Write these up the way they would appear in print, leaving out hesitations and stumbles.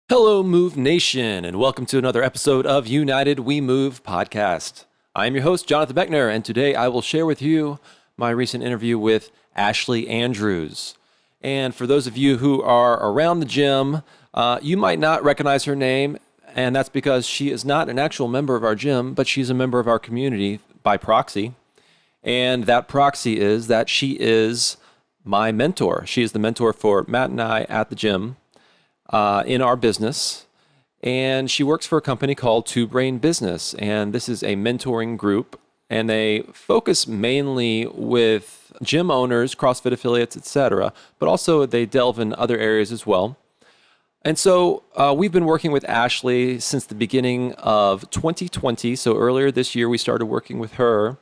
Hello, Move Nation, and welcome to another episode of United We Move podcast. I am your host, Jonathan Beckner, and today I will share with you my recent interview with Ashley Andrews. And for those of you who are around the gym, you might not recognize her name, and that's because she is not an actual member of our gym, but she's a member of our community by proxy. And that proxy is that she is my mentor. She is the mentor for Matt and I at the gym. In our business, and she works for a company called Two Brain Business, and this is a mentoring group, and they focus mainly with gym owners, CrossFit affiliates, etc., but also they delve in other areas as well. And so we've been working with Ashley since the beginning of 2020, so earlier this year we started working with her.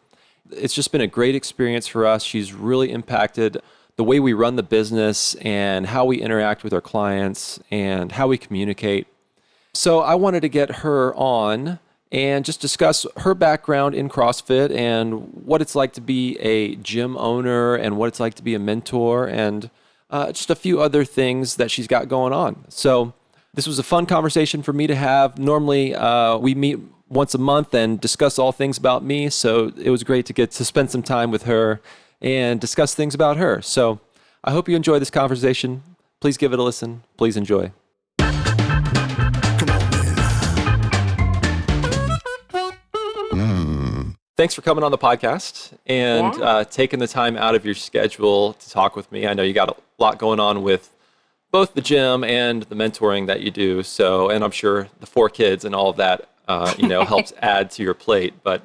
It's just been a great experience for us. She's really impacted the way we run the business and how we interact with our clients and how we communicate. So I wanted to get her on and just discuss her background in CrossFit and what it's like to be a gym owner and what it's like to be a mentor and just a few other things that she's got going on. So this was a fun conversation for me to have. Normally we meet once a month and discuss all things about me. So it was great to get to spend some time with her and discuss things about her. So I hope you enjoy this conversation. Please give it a listen. Please enjoy. Thanks for coming on the podcast and taking the time out of your schedule to talk with me. I know you got a lot going on with both the gym and the mentoring that you do. So, and I'm sure the 4 kids and all of that, helps add to your plate. But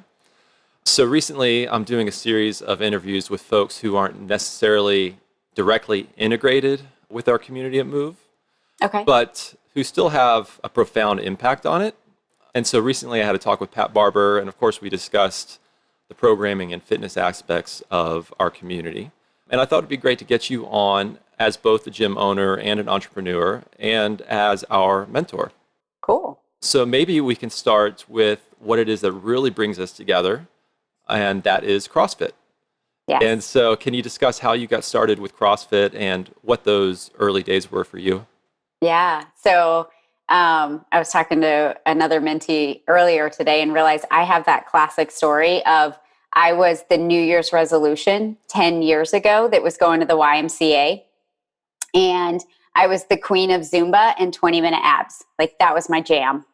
so recently, I'm doing a series of interviews with folks who aren't necessarily directly integrated with our community at Move, but who still have a profound impact on it. And so recently I had a talk with Pat Barber, and of course we discussed the programming and fitness aspects of our community. And I thought it'd be great to get you on as both a gym owner and an entrepreneur and as our mentor. Cool. So maybe we can start with what it is that really brings us together, and that is CrossFit. Yes. And so can you discuss how you got started with CrossFit and what those early days were for you? Yeah. So I was talking to another mentee earlier today and realized I have that classic story of I was the New Year's resolution 10 years ago that was going to the YMCA. And I was the queen of Zumba and 20-minute abs. Like that was my jam.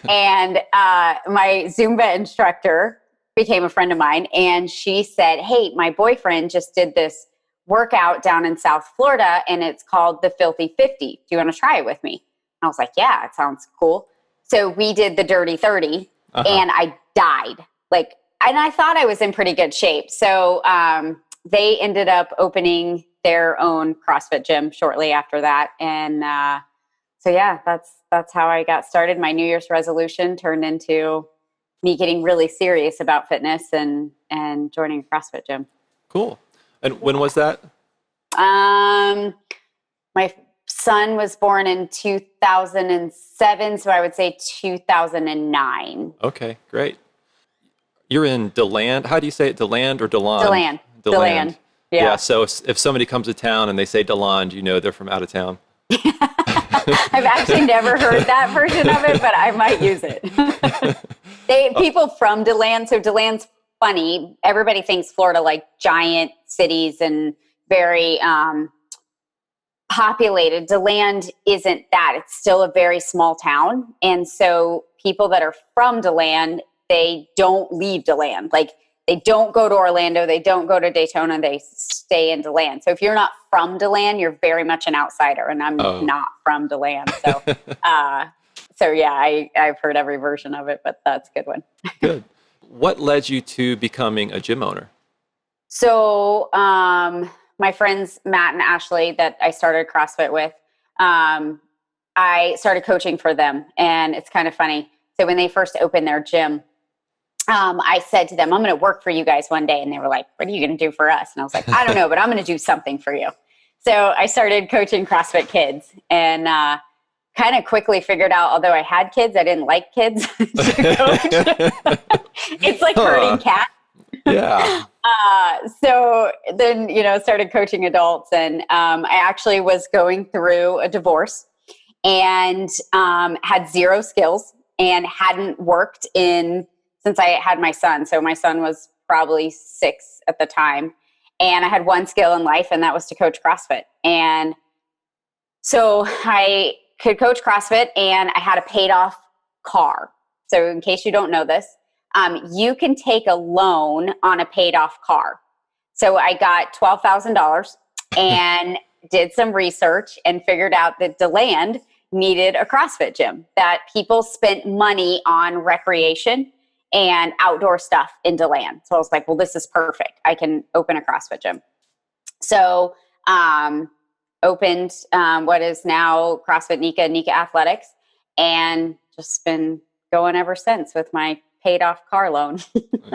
And my Zumba instructor became a friend of mine, and she said, hey, my boyfriend just did this workout down in South Florida and it's called the Filthy 50. Do you want to try it with me? And I was like, yeah, it sounds cool. So we did the Dirty 30 and I died. And I thought I was in pretty good shape. So they ended up opening their own CrossFit gym shortly after that. And that's how I got started. My New Year's resolution turned into me getting really serious about fitness and joining a CrossFit gym. Cool. And when was that? My son was born in 2007, so I would say 2009. Okay, great. You're in DeLand. How do you say it? DeLand or DeLand? DeLand. DeLand. Yeah. So if somebody comes to town and they say DeLand, you know they're from out of town. I've actually never heard that version of it, but I might use it. People from DeLand, so DeLand's funny. Everybody thinks Florida like giant cities and very populated. DeLand isn't that. It's still a very small town. And so people that are from DeLand, they don't leave DeLand. Like they don't go to Orlando. They don't go to Daytona. They stay in DeLand. So if you're not from DeLand, you're very much an outsider. And I'm not from DeLand. So, I've heard every version of it, but that's a good one. Good. What led you to becoming a gym owner? So my friends, Matt and Ashley, that I started CrossFit with, I started coaching for them. And it's kind of funny. So when they first opened their gym, I said to them, I'm going to work for you guys one day. And they were like, what are you going to do for us? And I was like, I don't know, but I'm going to do something for you. So I started coaching CrossFit kids and kind of quickly figured out, although I had kids, I didn't like kids to coach. It's like herding cats. Yeah. So then, started coaching adults, and I actually was going through a divorce, and had zero skills and hadn't worked since I had my son. So my son was probably 6 at the time. And I had one skill in life, and that was to coach CrossFit. And so I could coach CrossFit, and I had a paid off car. So in case you don't know this, you can take a loan on a paid off car. So I got $12,000 and did some research and figured out that DeLand needed a CrossFit gym, that people spent money on recreation and outdoor stuff in DeLand. So I was like, well, this is perfect. I can open a CrossFit gym. So opened what is now CrossFit Nika Athletics, and just been going ever since with my paid off car loan.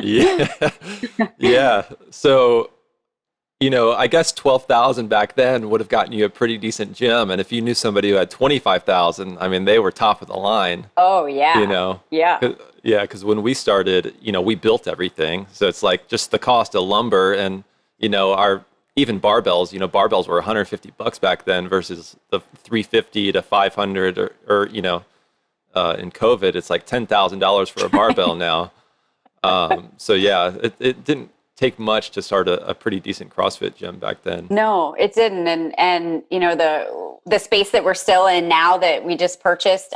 Yeah. Yeah. So, I guess 12,000 back then would have gotten you a pretty decent gym. And if you knew somebody who had 25,000, I mean, they were top of the line. Oh, yeah. Yeah. Yeah. Because when we started, we built everything. So it's like just the cost of lumber and, our even barbells, barbells were $150 back then versus the 350 to 500 or in COVID, it's like $10,000 for a barbell now. So yeah, it didn't take much to start a pretty decent CrossFit gym back then. No, it didn't. And the space that we're still in now that we just purchased,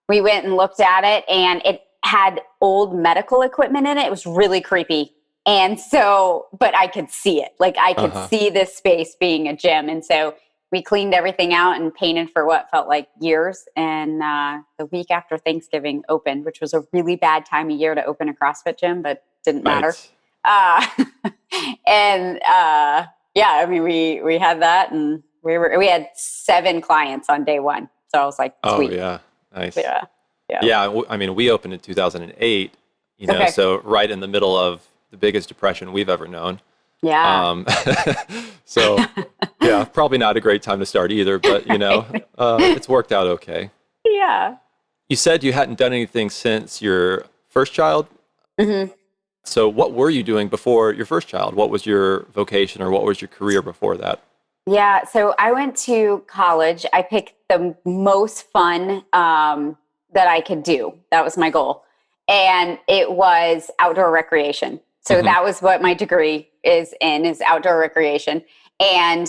we went and looked at it, and it had old medical equipment in it. It was really creepy. And so, but I could see it. Like I could see this space being a gym. And so we cleaned everything out and painted for what felt like years. And the week after Thanksgiving opened, which was a really bad time of year to open a CrossFit gym, but didn't matter. Yeah, I mean, we had that, and we had 7 clients on day one. So I was like, sweet. Oh yeah, nice. Yeah. I mean, we opened in 2008. So right in the middle of the biggest depression we've ever known. Yeah. So yeah, probably not a great time to start either, but it's worked out okay. Yeah. You said you hadn't done anything since your first child. Mm-hmm. So what were you doing before your first child? What was your vocation, or what was your career before that? Yeah. So I went to college. I picked the most fun that I could do. That was my goal. And it was outdoor recreation. So that was what my degree is outdoor recreation. And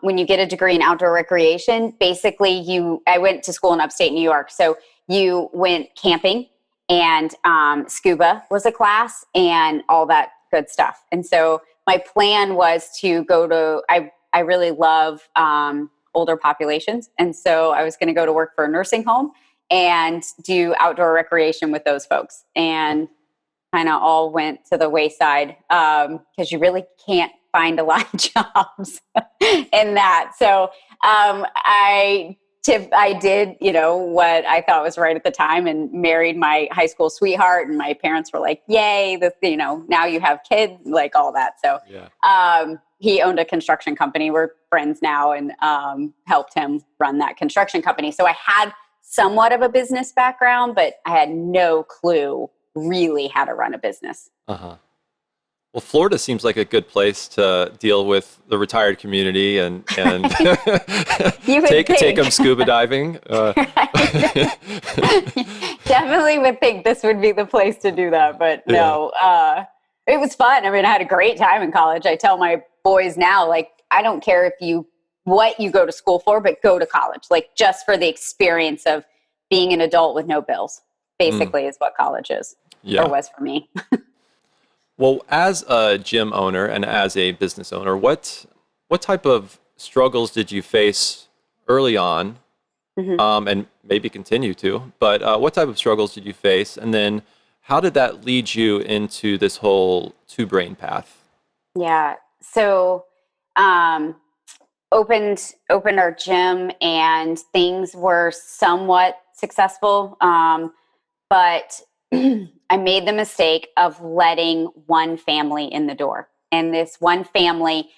when you get a degree in outdoor recreation, basically I went to school in upstate New York. So you went camping, and scuba was a class and all that good stuff. And so my plan was to go to, I really love older populations. And so I was going to go to work for a nursing home and do outdoor recreation with those folks. And kind of all went to the wayside because you really can't find a lot of jobs in that. So I did, what I thought was right at the time, and married my high school sweetheart. And my parents were like, "Yay, now you have kids," like all that. So he owned a construction company. We're friends now, and helped him run that construction company. So I had somewhat of a business background, but I had no clue really how to run a business. Well, Florida seems like a good place to deal with the retired community and take them scuba diving. Definitely would think this would be the place to do that, but no, it was fun. I mean, I had a great time in college. I tell my boys now, like, I don't care what you go to school for, but go to college, like just for the experience of being an adult with no bills, basically is what college is, or was for me. Well, as a gym owner and as a business owner, what type of struggles did you face early on, and maybe continue to? But what type of struggles did you face, and then how did that lead you into this whole two-brain path? Yeah, so opened our gym, and things were somewhat successful, but I made the mistake of letting one family in the door. And this one family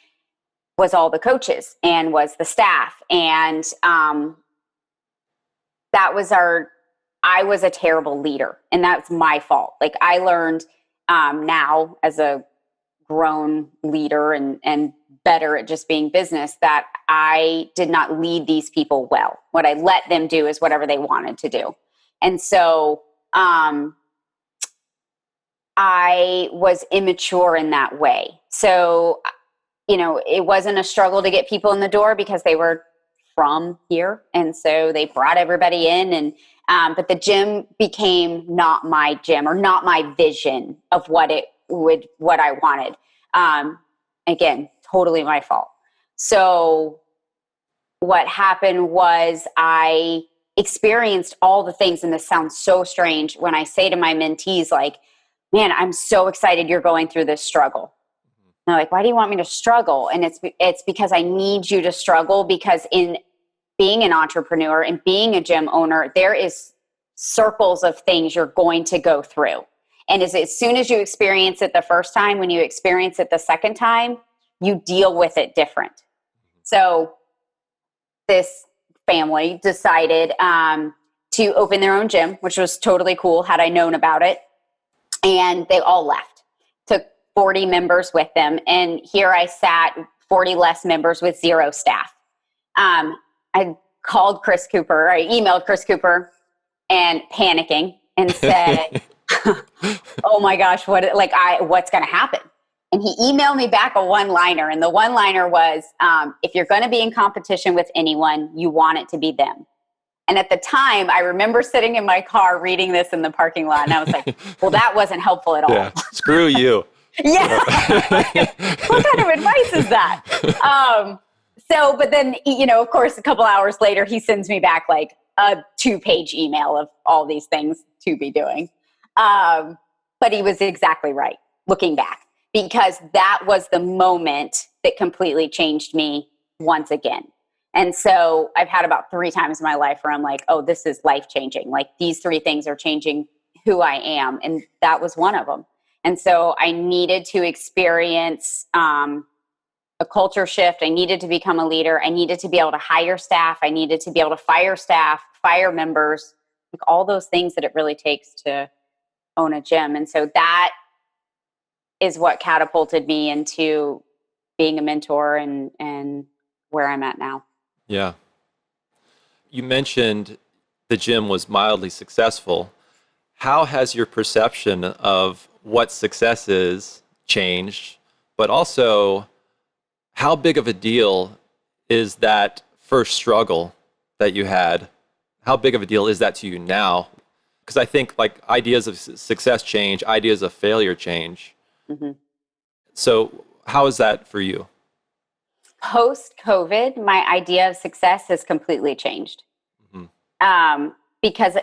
was all the coaches and was the staff. And I was a terrible leader, and that's my fault. Like, I learned now as a grown leader and better at just being business, that I did not lead these people well. What I let them do is whatever they wanted to do. And so I was immature in that way. So, it wasn't a struggle to get people in the door because they were from here. And so they brought everybody in, and but the gym became not my gym, or not my vision of what I wanted. Again, totally my fault. So what happened was I experienced all the things, and this sounds so strange when I say to my mentees, like, man, I'm so excited you're going through this struggle. And they're like, why do you want me to struggle? And it's because I need you to struggle, because in being an entrepreneur and being a gym owner, there is circles of things you're going to go through. And as soon as you experience it the first time, when you experience it the second time, you deal with it different. So this family decided to open their own gym, which was totally cool had I known about it. And they all left, took 40 members with them. And here I sat, 40 less members with 0 staff. I called Chris Cooper, I emailed Chris Cooper and panicking and said, oh my gosh, what's going to happen? And he emailed me back a one-liner. And the one-liner was, if you're going to be in competition with anyone, you want it to be them. And at the time, I remember sitting in my car reading this in the parking lot. And I was like, well, that wasn't helpful at all. Yeah, screw you. Yeah. What kind of advice is that? But then, of course, a couple hours later, he sends me back like a 2-page email of all these things to be doing. But he was exactly right, looking back, because that was the moment that completely changed me once again. And so I've had about 3 times in my life where I'm like, oh, this is life-changing. Like, these 3 things are changing who I am. And that was one of them. And so I needed to experience a culture shift. I needed to become a leader. I needed to be able to hire staff. I needed to be able to fire staff, fire members, like all those things that it really takes to own a gym. And so that is what catapulted me into being a mentor and where I'm at now. Yeah. You mentioned the gym was mildly successful. How has your perception of what success is changed? But also, how big of a deal is that first struggle that you had? How big of a deal is that to you now? Because I think like ideas of success change, ideas of failure change. Mm-hmm. So how is that for you? Post-COVID, my idea of success has completely changed. Mm-hmm. Because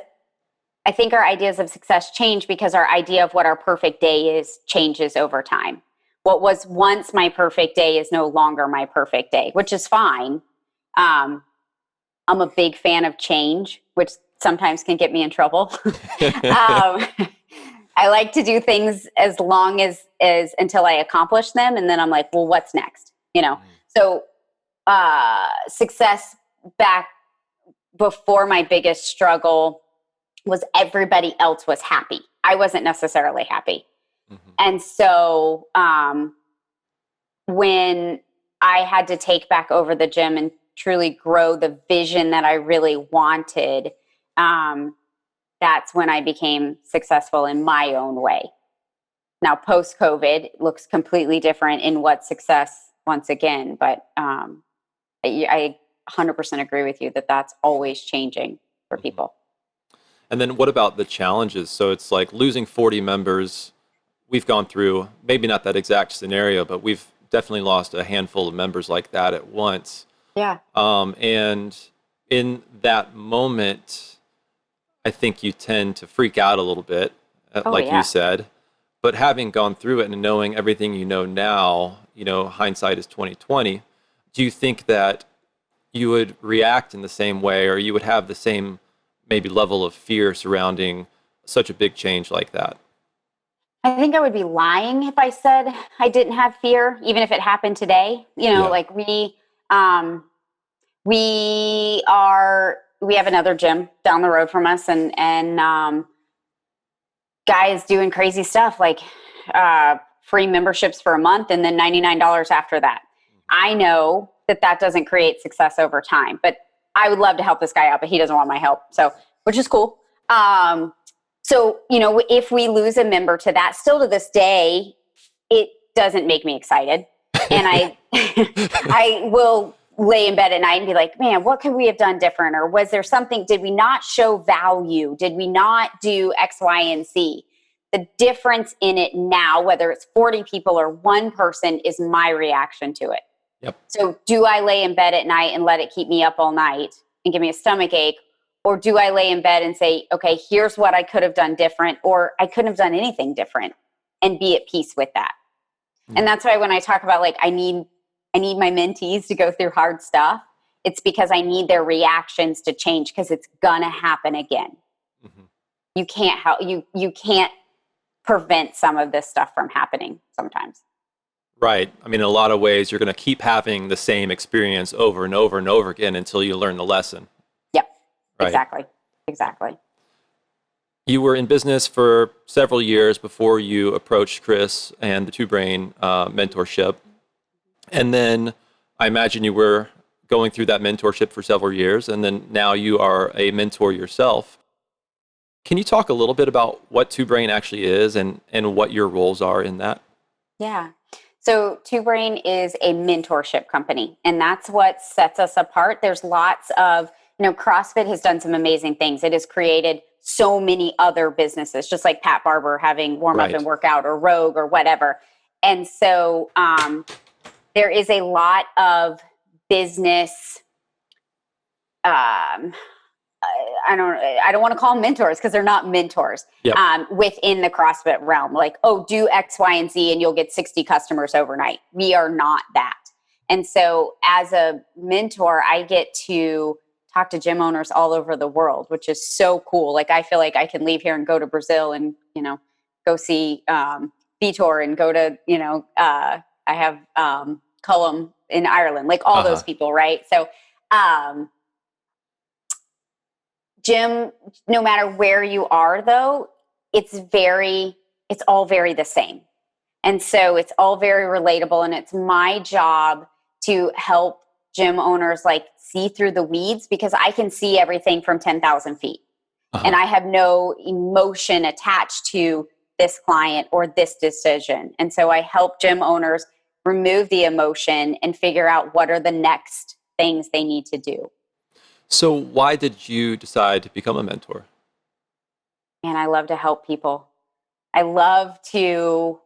I think our ideas of success change because our idea of what our perfect day is changes over time. What was once my perfect day is no longer my perfect day, which is fine. I'm a big fan of change, which sometimes can get me in trouble. I like to do things as long as until I accomplish them. And then I'm like, well, what's next? So success back before my biggest struggle was everybody else was happy. I wasn't necessarily happy. Mm-hmm. And so when I had to take back over the gym and truly grow the vision that I really wanted, that's when I became successful in my own way. Now, post-COVID, it looks completely different in what success once again, but I 100% agree with you that that's always changing for people. And then what about the challenges? So it's like losing 40 members. We've gone through, maybe not that exact scenario, but we've definitely lost a handful of members like that at once. Yeah. And in that moment, I think you tend to freak out a little bit, you said. But having gone through it and knowing everything you know now, hindsight is 20/20. Do you think that you would react in the same way, or you would have the same maybe level of fear surrounding such a big change like that? I think I would be lying if I said I didn't have fear, even if it happened today. Like we have another gym down the road from us, and guys doing crazy stuff. Like free memberships for a month and then $99 after that. I know that doesn't create success over time, but I would love to help this guy out, but he doesn't want my help. So, which is cool. So, if we lose a member to that, still to this day, it doesn't make me excited. And I will lay in bed at night and be like, man, what could we have done different? Or was there something, did we not show value? Did we not do X, Y, and Z? The difference in it now, whether it's 40 people or one person, is my reaction to it. Yep. So do I lay in bed at night and let it keep me up all night and give me a stomach ache? Or do I lay in bed and say, okay, here's what I could have done different, or I couldn't have done anything different, and be at peace with that? Mm-hmm. And that's why when I talk about like, I need my mentees to go through hard stuff, it's because I need their reactions to change, because it's gonna happen again. Mm-hmm. You can't help, you can't prevent some of this stuff from happening sometimes. Right. I mean, in a lot of ways, you're going to keep having the same experience over and over and over again until you learn the lesson. Yep. Right? Exactly. You were in business for several years before you approached Chris and the Two Brain mentorship. And then I imagine you were going through that mentorship for several years, and then now you are a mentor yourself. Can you talk a little bit about what Two Brain actually is and what your roles are in that? Yeah. So Two Brain is a mentorship company, and that's what sets us apart. There's lots of, CrossFit has done some amazing things. It has created so many other businesses, just like Pat Barber having warm up and workout, or Rogue, or whatever. And so there is a lot of business, I don't want to call them mentors, because they're not mentors. Yep. Within the CrossFit realm, like, oh, do X, Y, and Z and you'll get 60 customers overnight. We are not that. And so as a mentor, I get to talk to gym owners all over the world, which is so cool. Like, I feel like I can leave here and go to Brazil and, go see Vitor, and go to, I have Cullum in Ireland, like all those people, right? So gym, no matter where you are, though, it's all very the same. And so it's all very relatable. And it's my job to help gym owners like see through the weeds, because I can see everything from 10,000 feet. And I have no emotion attached to this client or this decision. And so I help gym owners remove the emotion and figure out what are the next things they need to do. So why did you decide to become a mentor? And I love to help people. I love to,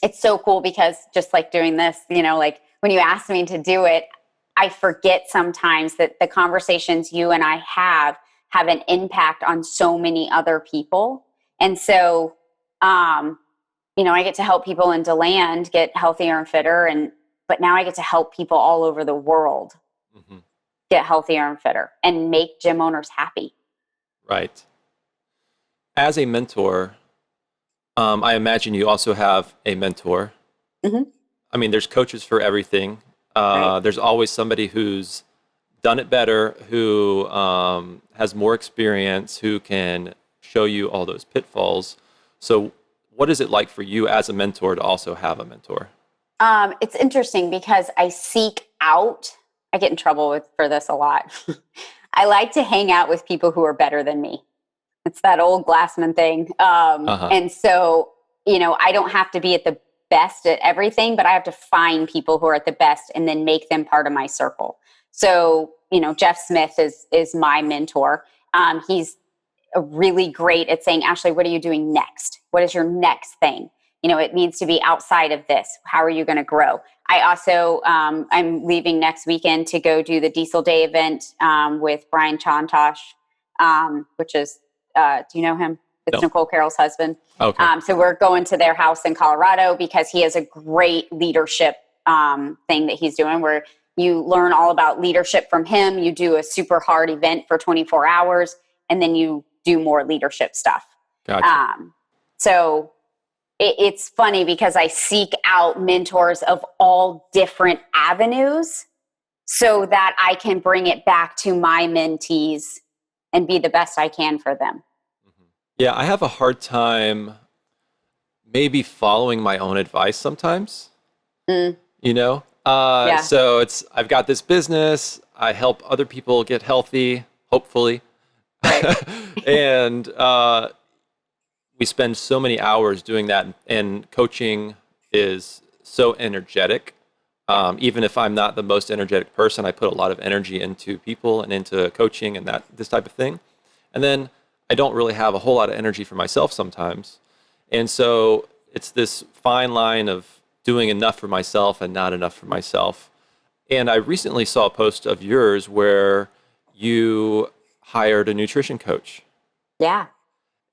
it's so cool, because just like doing this, like when you ask me to do it, I forget sometimes that the conversations you and I have an impact on so many other people. And so, I get to help people in DeLand get healthier and fitter, but now I get to help people all over the world. Mm-hmm. Get healthier and fitter and make gym owners happy. Right. As a mentor, I imagine you also have a mentor. Mm-hmm. I mean, there's coaches for everything. There's always somebody who's done it better, who has more experience, who can show you all those pitfalls. So what is it like for you as a mentor to also have a mentor? It's interesting, because I get in trouble for this a lot. I like to hang out with people who are better than me. It's that old Glassman thing. And so, I don't have to be at the best at everything, but I have to find people who are at the best and then make them part of my circle. So, Jeff Smith is my mentor. He's really great at saying, Ashley, what are you doing next? What is your next thing? It needs to be outside of this. How are you going to grow? I also, I'm leaving next weekend to go do the Diesel Day event with Brian Chantosh, which is, do you know him? It's Nicole Carroll's husband. Okay. So we're going to their house in Colorado, because he has a great leadership thing that he's doing, where you learn all about leadership from him. You do a super hard event for 24 hours, and then you do more leadership stuff. Gotcha. So it's funny, because I seek out mentors of all different avenues so that I can bring it back to my mentees and be the best I can for them. Yeah, I have a hard time maybe following my own advice sometimes, Mm, you know? yeah. So I've got this business, I help other people get healthy, hopefully. Right. And we spend so many hours doing that, and coaching is so energetic. Yeah. Even if I'm not the most energetic person, I put a lot of energy into people and into coaching and this type of thing. And then I don't really have a whole lot of energy for myself sometimes. And so it's this fine line of doing enough for myself and not enough for myself. And I recently saw a post of yours where you hired a nutrition coach Yeah.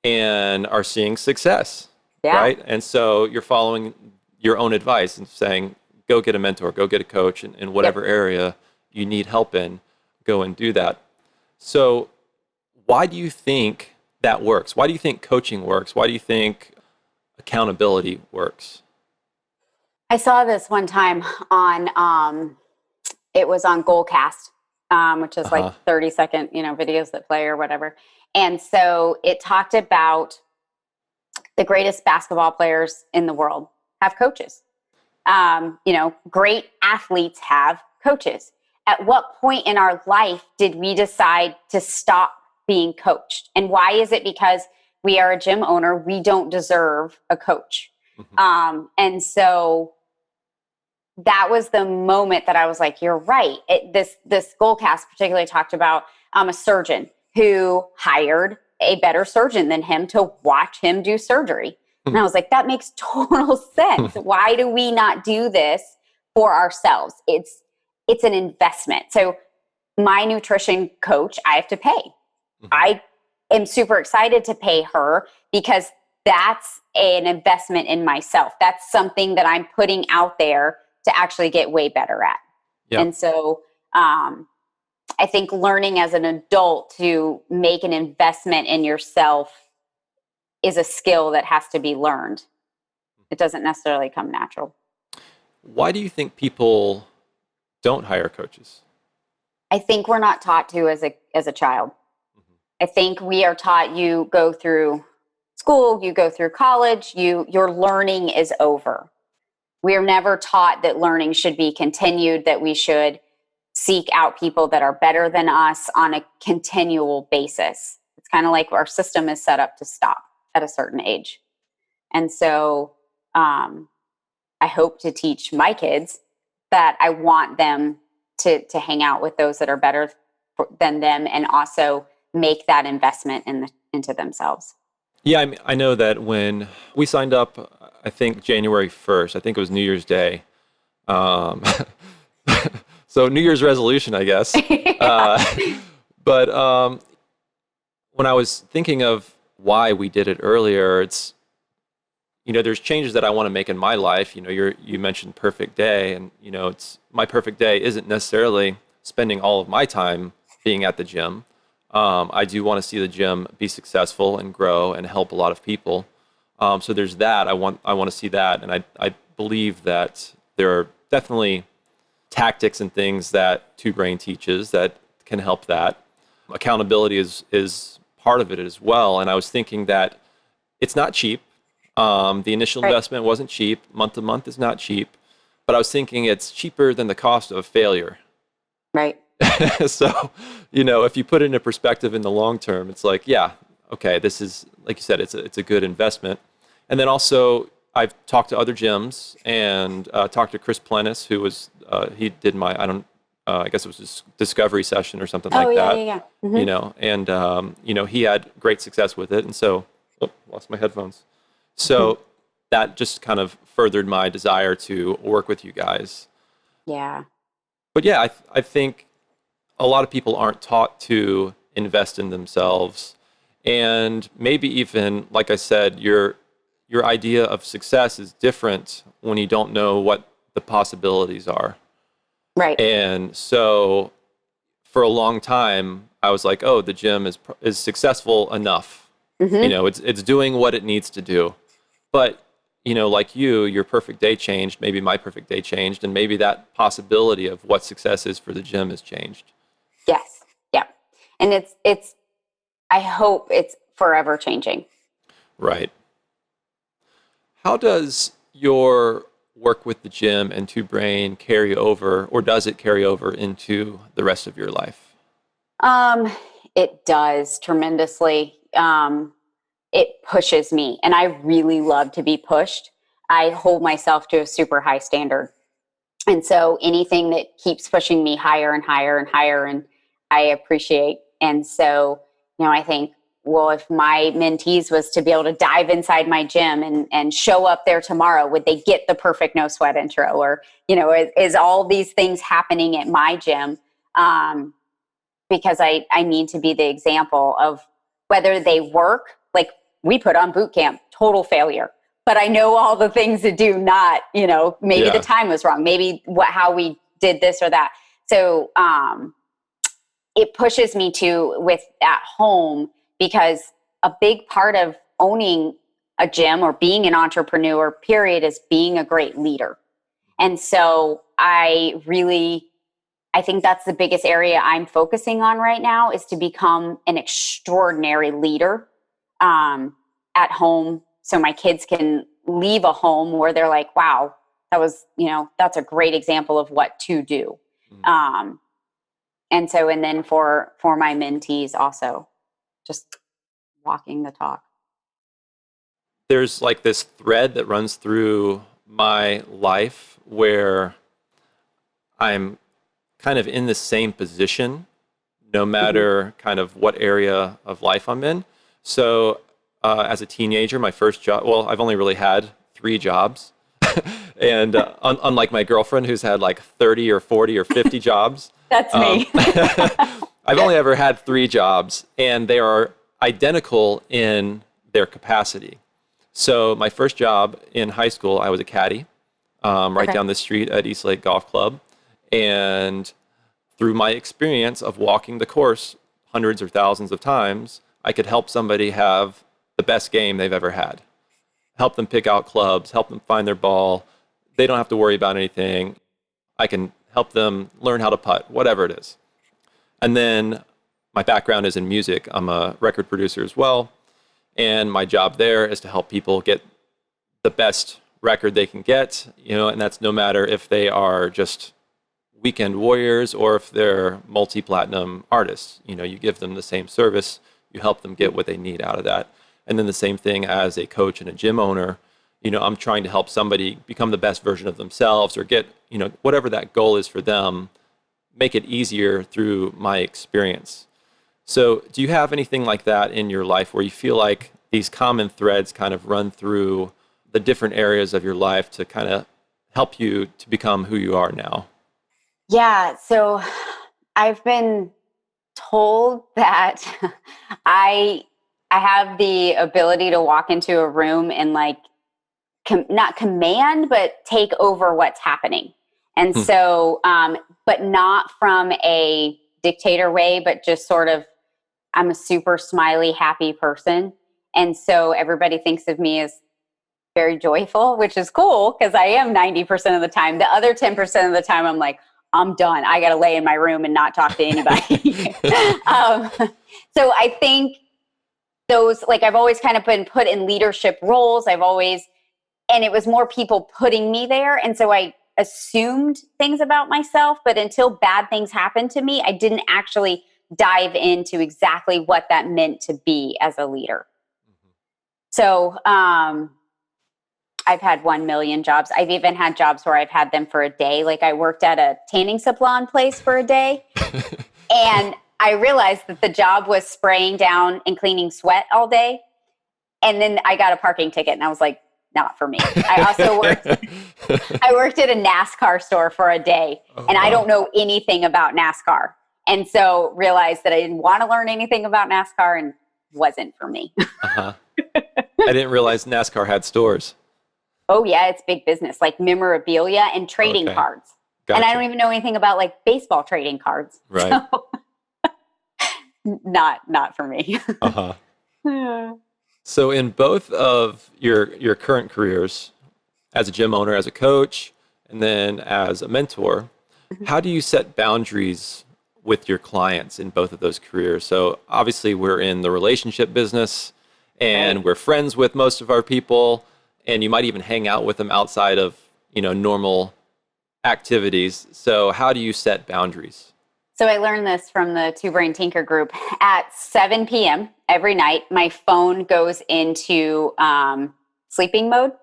and are seeing success, Yeah. right? And so you're following your own advice and saying, go get a mentor, go get a coach in Yep. whatever area you need help in, go and do that. So why do you think that works? Why do you think coaching works? Why do you think accountability works? I saw this one time on it was on Goalcast, which is like Uh-huh. 30-second, videos that play or whatever. And so it talked about the greatest basketball players in the world have coaches. Great athletes have coaches. At what point in our life did we decide to stop being coached? And why is it because we are a gym owner? We don't deserve a coach. Mhm. And so that was the moment that I was like, you're right. This Goalcast particularly talked about a surgeon who hired a better surgeon than him to watch him do surgery. And I was like, that makes total sense. Why do we not do this for ourselves? It's an investment. So my nutrition coach, I have to pay. Mhm. I am super excited to pay her because that's an investment in myself. That's something that I'm putting out there to actually get way better at. Yeah. And so I think learning as an adult to make an investment in yourself is a skill that has to be learned. It doesn't necessarily come natural. Why do you think people don't hire coaches? I think we're not taught to as a child. Mhm. I think we are taught you go through school, you go through college, your learning is over. We are never taught that learning should be continued, that we should seek out people that are better than us on a continual basis. It's kind of like our system is set up to stop at a certain age. And so I hope to teach my kids that I want them to hang out with those that are better than them and also make that investment into themselves. Yeah, I know that when we signed up, I think January 1st, I think it was New Year's Day. Um, so New Year's resolution, I guess. Uh, but when I was thinking of why we did it earlier, it's, there's changes that I want to make in my life. You mentioned perfect day, and, it's my perfect day isn't necessarily spending all of my time being at the gym. I do want to see the gym be successful and grow and help a lot of people. So there's that. I want to see that, and I believe that there are definitely tactics and things that Two Brain teaches that can help that. Accountability is part of it as well. And I was thinking that it's not cheap. The initial Right. investment wasn't cheap. Month to month is not cheap. But I was thinking it's cheaper than the cost of failure. Right. So, if you put it into perspective in the long term, it's like, yeah, okay, this is, like you said, it's a good investment. And then also, I've talked to other gyms and talked to Chris Plennis, who was, he did I guess it was his discovery session or something like Yeah, that, yeah, yeah. Mm-hmm. and he had great success with it. And so, lost my headphones. So that just kind of furthered my desire to work with you guys. Yeah. But yeah, I think a lot of people aren't taught to invest in themselves. And maybe even, like I said, your idea of success is different when you don't know what the possibilities are. Right. And so for a long time, I was like, oh, the gym is successful enough. Mm-hmm. It's doing what it needs to do. But, like your perfect day changed, maybe my perfect day changed, and maybe that possibility of what success is for the gym has changed. Yes. Yeah. And it's I hope it's forever changing. Right. How does your work with the gym and Two Brain carry over, or does it carry over into the rest of your life? It does tremendously. It pushes me, and I really love to be pushed. I hold myself to a super high standard. And so anything that keeps pushing me higher and higher and higher, and I appreciate. And so, I think, well, if my mentees was to be able to dive inside my gym and show up there tomorrow, would they get the perfect no sweat intro? Or, is all these things happening at my gym? Because I need to be the example of whether they work, like we put on boot camp, total failure. But I know all the things to do, not, maybe the time was wrong, maybe how we did this or that. So it pushes me with at home, because a big part of owning a gym or being an entrepreneur, period, is being a great leader. And so I think that's the biggest area I'm focusing on right now, is to become an extraordinary leader at home, so my kids can leave a home where they're like, wow, that was, that's a great example of what to do. And then for my mentees also, just walking the talk. There's like this thread that runs through my life where I'm kind of in the same position, no matter kind of what area of life I'm in. So as a teenager, my first job, well, I've only really had 3 jobs. And unlike my girlfriend, who's had like 30 or 40 or 50 jobs. That's me. I've only ever had 3 jobs, and they are identical in their capacity. So my first job in high school, I was a caddy right down the street at East Lake Golf Club. And through my experience of walking the course hundreds or thousands of times, I could help somebody have the best game they've ever had. Help them pick out clubs, help them find their ball. They don't have to worry about anything. I can help them learn how to putt, whatever it is. And then my background is in music. I'm a record producer as well. And my job there is to help people get the best record they can get, and that's no matter if they are just weekend warriors or if they're multi-platinum artists. You give them the same service, you help them get what they need out of that. And then the same thing as a coach and a gym owner, I'm trying to help somebody become the best version of themselves or get, whatever that goal is for them, make it easier through my experience. So do you have anything like that in your life where you feel like these common threads kind of run through the different areas of your life to kind of help you to become who you are now? Yeah. So I've been told that I have the ability to walk into a room and not command, but take over what's happening. And so, but not from a dictator way, but just sort of, I'm a super smiley, happy person. And so everybody thinks of me as very joyful, which is cool because I am 90% of the time. The other 10% of the time, I'm like, I'm done. I got to lay in my room and not talk to anybody. So I think those, I've always kind of been put in leadership roles. And it was more people putting me there. And so I assumed things about myself, but until bad things happened to me, I didn't actually dive into exactly what that meant to be as a leader. So I've had 1 million jobs. I've even had jobs where I've had them for a day. I worked at a tanning salon place for a day. And I realized that the job was spraying down and cleaning sweat all day. And then I got a parking ticket and I was like, not for me. I also worked at a NASCAR store for a day, and I don't know anything about NASCAR. And so realized that I didn't want to learn anything about NASCAR and wasn't for me. I didn't realize NASCAR had stores. Oh yeah, it's big business, memorabilia and trading cards. Gotcha. And I don't even know anything about baseball trading cards. Right. So, not for me. So in both of your current careers, as a gym owner, as a coach, and then as a mentor, how do you set boundaries with your clients in both of those careers? So obviously we're in the relationship business and we're friends with most of our people. and you might even hang out with them outside of, normal activities. So how do you set boundaries? So I learned this from the Two Brain Tinker group. At 7 p.m. every night, my phone goes into sleeping mode,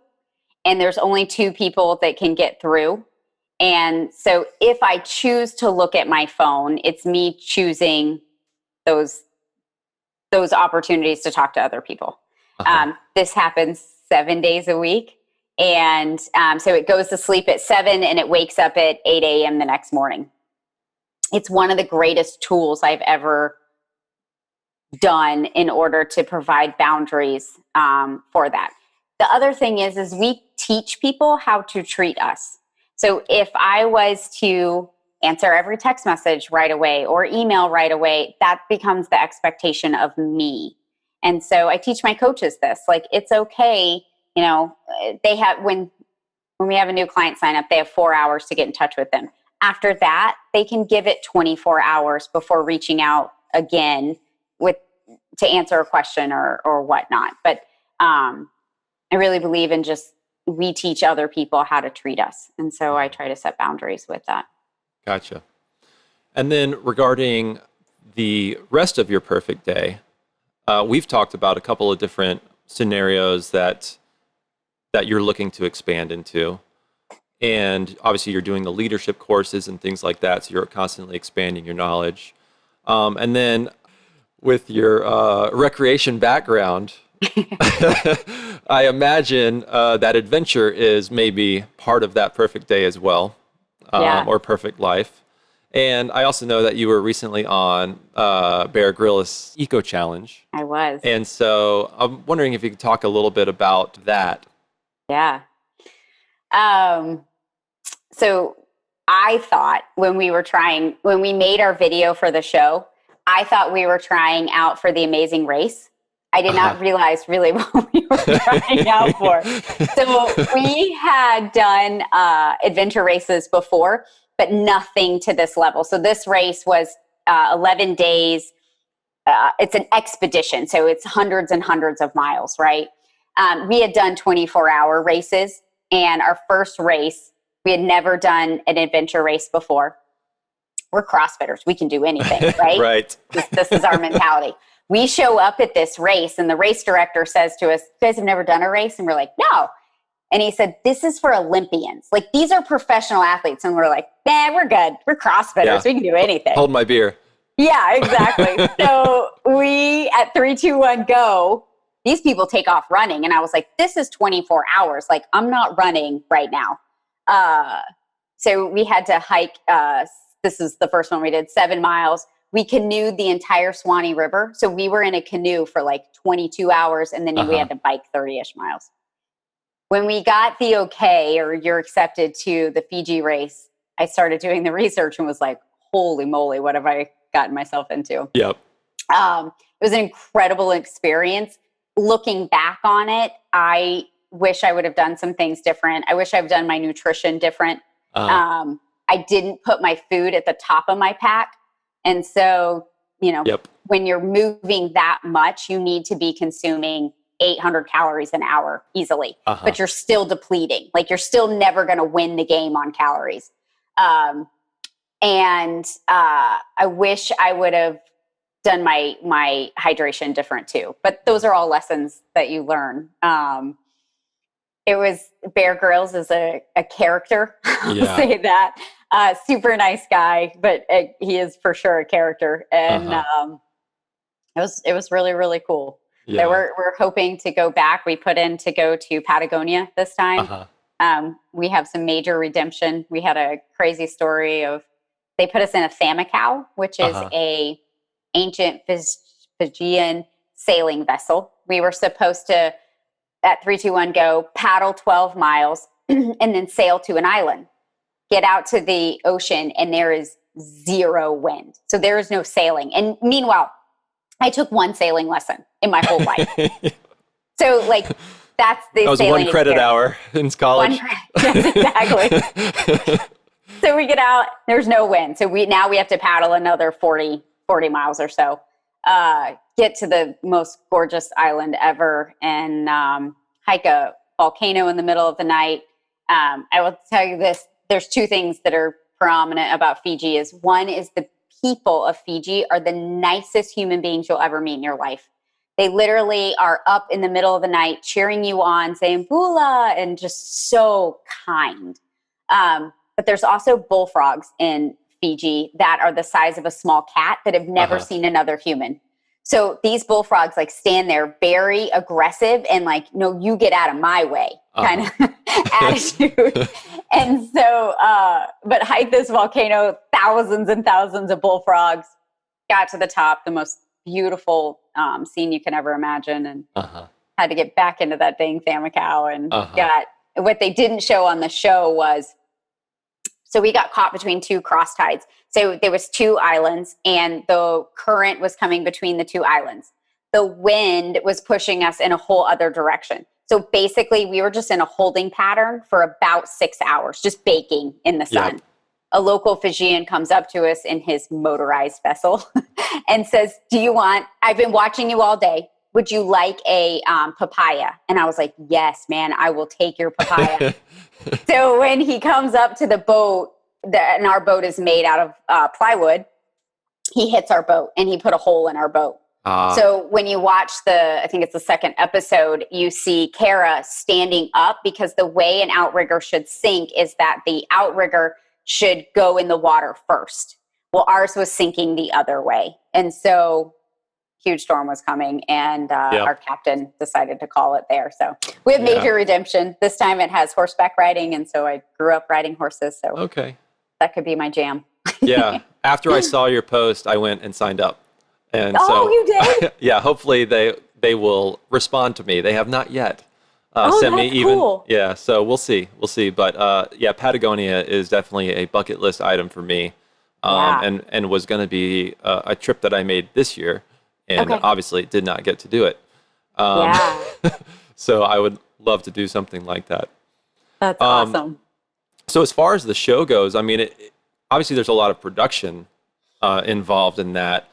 and there's only 2 people that can get through. And so if I choose to look at my phone, it's me choosing those opportunities to talk to other people. This happens 7 days a week. And so it goes to sleep at 7 and it wakes up at 8 a.m. the next morning. It's one of the greatest tools I've ever done in order to provide boundaries for that. The other thing is we teach people how to treat us. So if I was to answer every text message right away or email right away, that becomes the expectation of me. And so I teach my coaches this, like, it's okay. They have, when we have a new client sign up, they have 4 hours to get in touch with them. After that, they can give it 24 hours before reaching out again to answer a question or whatnot. But I really believe in we teach other people how to treat us. And so I try to set boundaries with that. Gotcha. And then regarding the rest of your perfect day, we've talked about a couple of different scenarios that you're looking to expand into. And obviously you're doing the leadership courses and things like that. So you're constantly expanding your knowledge. And then with your recreation background, I imagine that adventure is maybe part of that perfect day as well, or perfect life. And I also know that you were recently on Bear Grylls Eco Challenge. I was. And so I'm wondering if you could talk a little bit about that. Yeah. So I thought when we made our video for the show, I thought we were trying out for the Amazing Race. I did not realize really what we were trying out for. So we had done adventure races before, but nothing to this level. So this race was 11 days. It's an expedition. So it's hundreds and hundreds of miles, right? We had done 24-hour races, and our first race, we had never done an adventure race before. We're CrossFitters. We can do anything, right? Right. This is our mentality. We show up at this race, and the race director says to us, "You guys have never done a race?" And we're like, "No." And he said, "This is for Olympians. Like, these are professional athletes." And we're like, "Nah, we're good. We're CrossFitters. Yeah. We can do anything." Hold my beer. Yeah, exactly. So we, at 3, 2, 1, go, these people take off running. And I was like, this is 24 hours. Like, I'm not running right now. So we had to hike. This is the first one we did, 7 miles. We canoed the entire Swanee River. So we were in a canoe for like 22 hours, and then we had to bike 30-ish miles. When we got the okay, or you're accepted to the Fiji race, I started doing the research and was like, holy moly, what have I gotten myself into? Yep. It was an incredible experience. Looking back on it, I wish I would have done some things different. I wish I've done my nutrition different. I didn't put my food at the top of my pack. And so, when you're moving that much, you need to be consuming 800 calories an hour easily, but you're still depleting. Like, you're still never going to win the game on calories. And I wish I would have done my hydration different too. But those are all lessons that you learn. It was, Bear Grylls is a character. I'll say that. Super nice guy, but he is for sure a character. And it was really, really cool. Yeah. So we're hoping to go back. We put in to go to Patagonia this time. We have some major redemption. We had a crazy story of, they put us in a Thamakaw, which is a ancient Fijian sailing vessel. We were supposed to, at 3, 2, 1, go, paddle 12 miles and then sail to an island, get out to the ocean, and there is zero wind. So there is no sailing. And meanwhile, I took one sailing lesson in my whole life. So, like, that's the that was sailing 1 credit experience. hour in college. Yes, exactly. So we get out, there's no wind. So we have to paddle another 40 miles or so, get to the most gorgeous island ever, and hike a volcano in the middle of the night. I will tell you this, there's two things that are prominent about Fiji. Is one is the people of Fiji are the nicest human beings you'll ever meet in your life. They literally are up in the middle of the night cheering you on, saying "Bula," and just so kind. But there's also bullfrogs in Fiji that are the size of a small cat that have never seen another human. So these bullfrogs like stand there very aggressive and like, no, you get out of my way kind of attitude. And so, but hiked this volcano, thousands and thousands of bullfrogs, got to the top, the most beautiful scene you can ever imagine, and had to get back into that dang Thamakaw and got, what they didn't show on the show was, so we got caught between two cross tides. So there was two islands and the current was coming between the two islands. The wind was pushing us in a whole other direction. So basically we were just in a holding pattern for about 6 hours, just baking in the sun. Yep. A local Fijian comes up to us in his motorized vessel and says, I've been watching you all day. Would you like a papaya? And I was like, yes, man, I will take your papaya. So when he comes up to the boat, and our boat is made out of plywood, he hits our boat and he put a hole in our boat. So when you watch I think it's the second episode, you see Kara standing up because the way an outrigger should sink is that the outrigger should go in the water first. Well, ours was sinking the other way. And so huge storm was coming and our captain decided to call it there. So we have major redemption. This time it has horseback riding. And so I grew up riding horses. So that could be my jam. Yeah. After I saw your post, I went and signed up. And you did? Yeah. Hopefully they will respond to me. They have not yet sent me even. Cool. Yeah. So we'll see. But Patagonia is definitely a bucket list item for me. And was going to be a trip that I made this year. And obviously did not get to do it. So I would love to do something like that. That's awesome. So as far as the show goes, I mean, obviously there's a lot of production involved in that.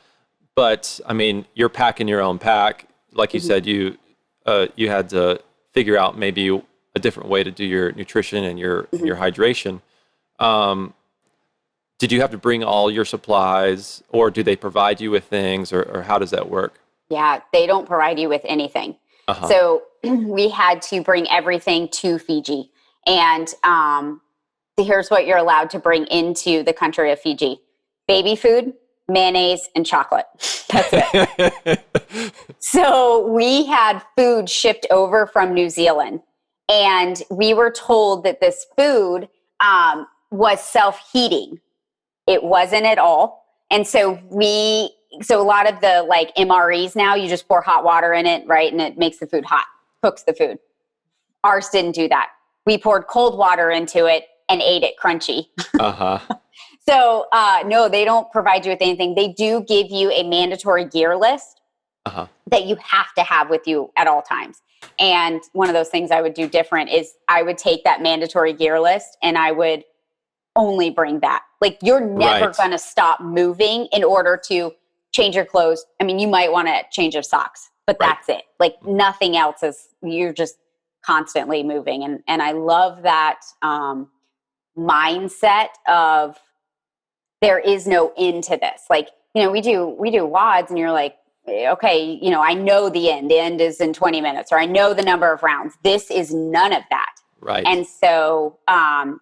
But I mean, you're packing your own pack. Like you said, you had to figure out maybe a different way to do your nutrition and your hydration. Did you have to bring all your supplies, or do they provide you with things, or how does that work? Yeah, they don't provide you with anything. So we had to bring everything to Fiji. And here's what you're allowed to bring into the country of Fiji: baby food, mayonnaise, and chocolate. That's it. So we had food shipped over from New Zealand, and we were told that this food was self-heating. It wasn't at all. And so a lot of the like MREs now, you just pour hot water in it, right? And it makes the food hot, cooks the food. Ours didn't do that. We poured cold water into it and ate it crunchy. So no, they don't provide you with anything. They do give you a mandatory gear list that you have to have with you at all times. And one of those things I would do different is I would take that mandatory gear list and I would only bring that. Like, you're never going to stop moving in order to change your clothes. I mean, you might want a change of socks, but that's it. Like, nothing else you're just constantly moving. And I love that mindset of there is no end to this. Like, we do WODs and you're like, okay, I know the end. The end is in 20 minutes, or I know the number of rounds. This is none of that. Right. And so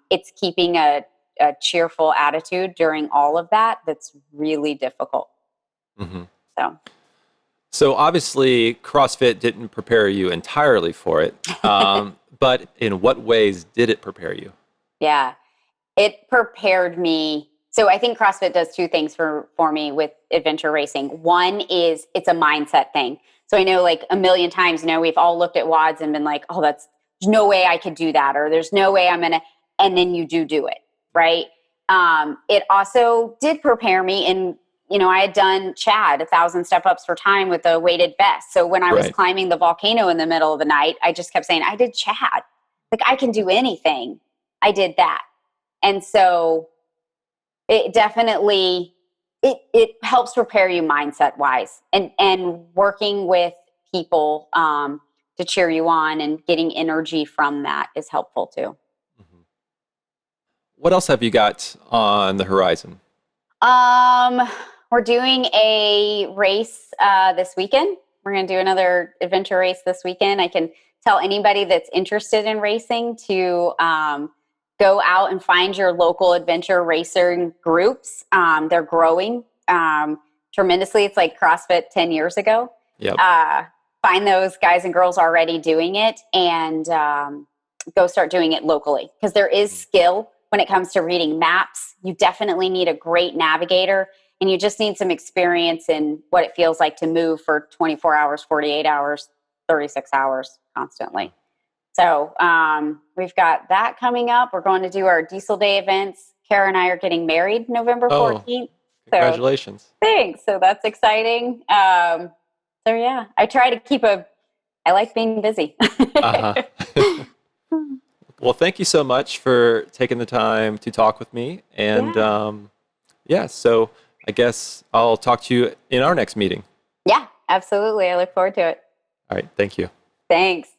it's keeping a cheerful attitude during all of that. That's really difficult. So obviously CrossFit didn't prepare you entirely for it. But in what ways did it prepare you? Yeah, it prepared me. So I think CrossFit does two things for me with adventure racing. One is it's a mindset thing. So I know like a million times, we've all looked at WODs and been like, oh, there's no way I could do that. Or there's no way I'm going to, and then you do it. Right. It also did prepare me in, I had done Chad 1,000 step-ups for time with a weighted vest. So when I was climbing the volcano in the middle of the night, I just kept saying, I did Chad. Like, I can do anything. I did that. And so it definitely, it helps prepare you mindset wise and working with people to cheer you on, and getting energy from that is helpful too. Mhm. What else have you got on the horizon? We're doing a race this weekend. We're going to do another adventure race this weekend. I can tell anybody that's interested in racing to go out and find your local adventure racing groups. They're growing tremendously. It's like CrossFit 10 years ago. Yep. Find those guys and girls already doing it, and go start doing it locally, because there is skill when it comes to reading maps. You definitely need a great navigator, and you just need some experience in what it feels like to move for 24 hours, 48 hours, 36 hours constantly. So we've got that coming up. We're going to do our Diesel Day events. Kara and I are getting married November 14th. Congratulations. So thanks. So that's exciting. So yeah, I try to keep I like being busy. Uh-huh. Well, thank you so much for taking the time to talk with me. And so I guess I'll talk to you in our next meeting. Yeah, absolutely. I look forward to it. All right. Thank you. Thanks.